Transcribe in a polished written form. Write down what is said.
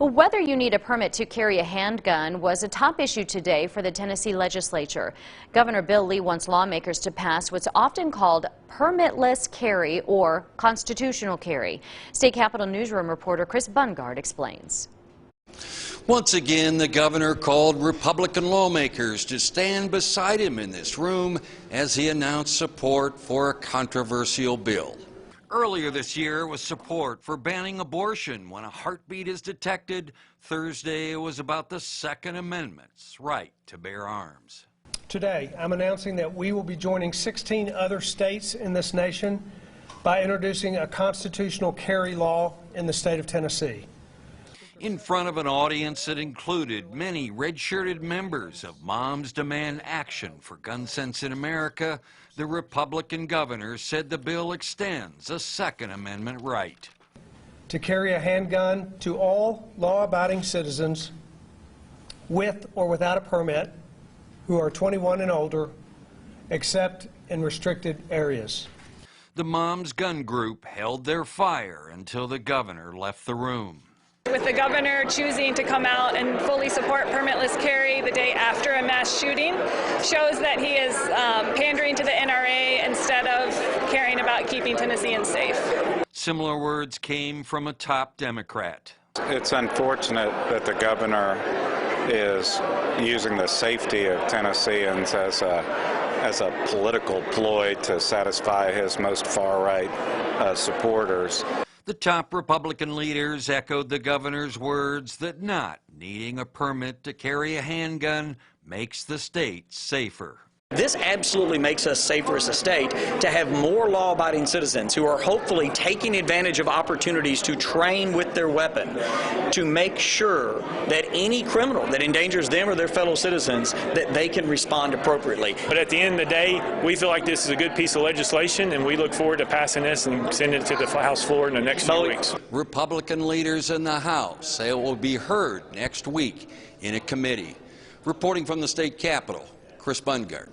Well, whether you need a permit to carry a handgun was a top issue today for the Tennessee legislature. Governor Bill Lee wants lawmakers to pass what's often called permitless carry or constitutional carry. State Capitol Newsroom reporter BUNDGAARD explains. Once again, the governor called Republican lawmakers to stand beside him in this room as he announced support for a controversial bill. Earlier this year was support for banning abortion when a heartbeat is detected. Thursday it was about the Second Amendment's right to bear arms. Today, I'm announcing that we will be joining 16 other states in this nation by introducing a constitutional carry law in the state of Tennessee. In front of an audience that included many red-shirted members of Moms Demand Action for Gun Sense in America, the Republican governor said the bill extends a Second Amendment right to carry a handgun to all law-abiding citizens with or without a permit who are 21 and older, except in restricted areas. The Moms Gun Group held their fire until the governor left the room. With the governor choosing to come out and fully support permitless carry the day after a mass shooting shows that he is pandering to the NRA instead of caring about keeping Tennesseans safe. Similar words came from a top Democrat. It's unfortunate that the governor is using the safety of Tennesseans as a political ploy to satisfy his most far-right supporters. The top Republican leaders echoed the governor's words that not needing a permit to carry a handgun makes the state safer. This absolutely makes us safer as a state to have more law-abiding citizens who are hopefully taking advantage of opportunities to train with their weapon to make sure that any criminal that endangers them or their fellow citizens, that they can respond appropriately. But at the end of the day, we feel like this is a good piece of legislation, and we look forward to passing this and sending it to the House floor in the next few weeks. Republican leaders in the House say it will be heard next week in a committee. Reporting from the state capitol, BUNDGAARD.